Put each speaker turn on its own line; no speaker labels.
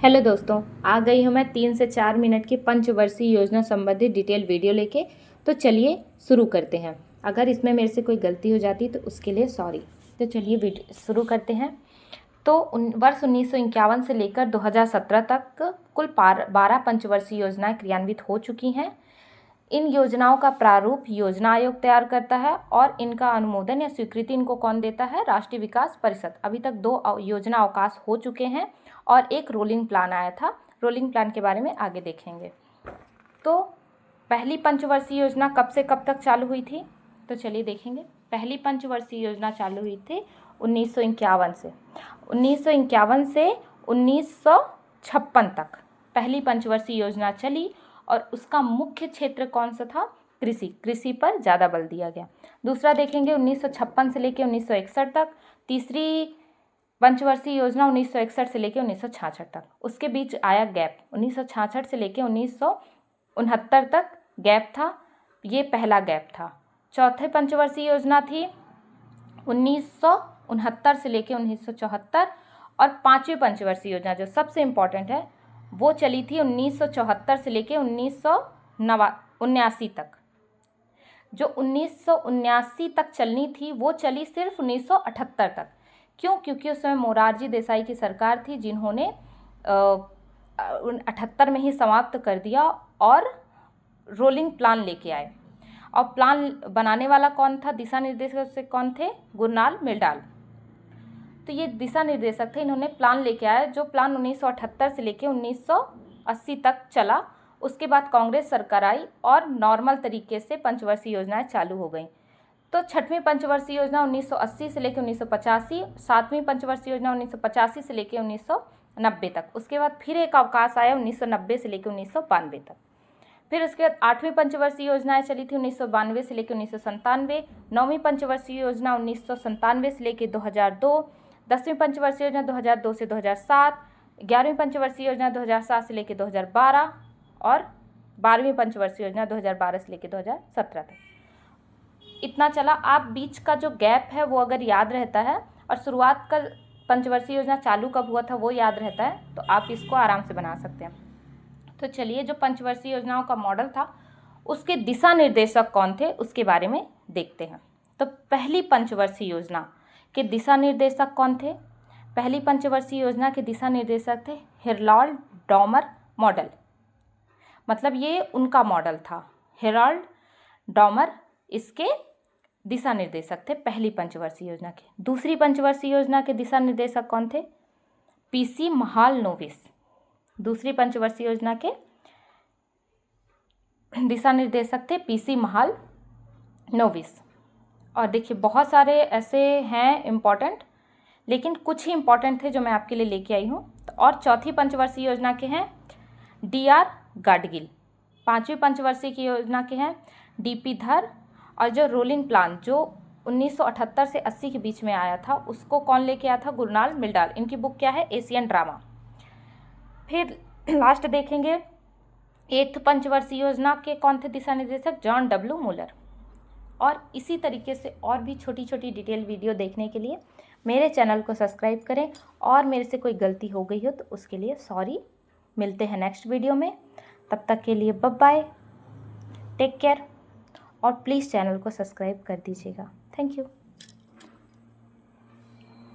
Hello दोस्तों, आ गई हूँ मैं 3 से 4 मिनट की पंचवर्षीय योजना संबंधी डिटेल वीडियो लेके। तो चलिए शुरू करते हैं। अगर इसमें मेरे से कोई गलती हो जाती तो उसके लिए सॉरी। तो चलिए वीडियो शुरू करते हैं। तो वर्ष 1951 से लेकर 2017 तक कुल 12 पंचवर्षीय योजनाएं क्रियान्वित हो चुकी हैं। इन योजनाओं का प्रारूप योजना आयोग तैयार करता है और इनका अनुमोदन या स्वीकृति इनको कौन देता है? राष्ट्रीय विकास परिषद। अभी तक 2 योजना अवकाश हो चुके हैं और एक रोलिंग प्लान आया था। रोलिंग प्लान के बारे में आगे देखेंगे। तो पहली पंचवर्षीय योजना कब से कब तक चालू हुई थी? तो चलिए देखेंगे। पहली पंचवर्षीय योजना चालू हुई थी 1951 से। 1951 से 1956 तक पहली पंचवर्षीय योजना चली और उसका मुख्य क्षेत्र कौन सा था? कृषि पर ज़्यादा बल दिया गया। दूसरा देखेंगे 1956 से लेकर 1961 तक। तीसरी पंचवर्षीय योजना 1961 से लेकर 1966 तक। उसके बीच आया गैप, 1966 से लेकर 1969 तक गैप था। ये पहला गैप था। चौथे पंचवर्षीय योजना थी 1969 से लेकर 1974 और पांचवी पंचवर्षीय योजना जो सबसे इम्पॉर्टेंट है वो चली थी 1974 से लेकर 1979 तक। जो 1979 तक चलनी थी वो चली सिर्फ 1978 तक। क्यों? क्योंकि उस समय मोरारजी देसाई की सरकार थी जिन्होंने 78 में ही समाप्त कर दिया और रोलिंग प्लान लेके आए। और प्लान बनाने वाला कौन था? दिशा निर्देशक से कौन थे? गुरनाल मिल्डाल। तो ये दिशा निर्देशक थे। इन्होंने प्लान लेके आया जो प्लान 1978 से लेके 1980 तक चला। उसके बाद कांग्रेस सरकार आई और नॉर्मल तरीके से पंचवर्षीय योजनाएं चालू हो गई। तो छठवीं पंचवर्षीय योजना 1980 से लेकर 1985, सातवीं पंचवर्षीय योजना 1985 से लेकर 1990 तक। उसके बाद फिर एक अवकाश आया 1990 से लेकर 1992 तक। फिर उसके बाद आठवीं पंचवर्षीय योजनाएं चली थी 1992 से लेकर 1997। नौवीं पंचवर्षीय योजना 1997 से लेकर 2002। 10वीं पंचवर्षीय योजना 2002 से 2007। 11वीं पंचवर्षीय योजना 2007 से लेकर 2012 और 12वीं पंचवर्षीय योजना 2012 से लेकर 2017 तक। इतना चला। आप बीच का जो गैप है वो अगर याद रहता है और शुरुआत का पंचवर्षीय योजना चालू कब हुआ था वो याद रहता है तो आप इसको आराम से बना सकते हैं। तो चलिए, जो पंचवर्षीय योजनाओं का मॉडल था उसके दिशा निर्देशक कौन थे उसके बारे में देखते हैं। तो पहली पंचवर्षीय योजना के दिशा निर्देशक कौन थे? पहली पंचवर्षीय योजना के दिशा निर्देशक थे हेरोल्ड डॉमर मॉडल। मतलब ये उनका मॉडल था। हेरोल्ड डॉमर इसके दिशा निर्देशक थे पहली पंचवर्षीय योजना के। दूसरी पंचवर्षीय योजना के दिशा निर्देशक कौन थे? पीसी महालनोबिस। दूसरी पंचवर्षीय योजना के दिशा निर्देशक थे पीसी महालनोबिस। और देखिए बहुत सारे ऐसे हैं इम्पॉर्टेंट, लेकिन कुछ ही इम्पॉर्टेंट थे जो मैं आपके लिए लेके आई हूँ। और चौथी पंचवर्षीय योजना के हैं डीआर गाडगिल। पांचवी पंचवर्षीय की योजना के हैं डीपी धर। और जो रोलिंग प्लान जो 1978 से 80 के बीच में आया था उसको कौन लेके आया था? गुरनाल मिल्डाल। इनकी बुक क्या है? Asian drama. फिर लास्ट देखेंगे 8th पंचवर्षीय योजना के कौन थे दिशा निर्देशक? जॉन डब्ल्यू मुलर। और इसी तरीके से और भी छोटी छोटी डिटेल वीडियो देखने के लिए मेरे चैनल को सब्सक्राइब करें। और मेरे से कोई गलती हो गई हो तो उसके लिए सॉरी। मिलते हैं नेक्स्ट वीडियो में। तब तक के लिए बाय बाय, टेक केयर और प्लीज़ चैनल को सब्सक्राइब कर दीजिएगा। Thank you.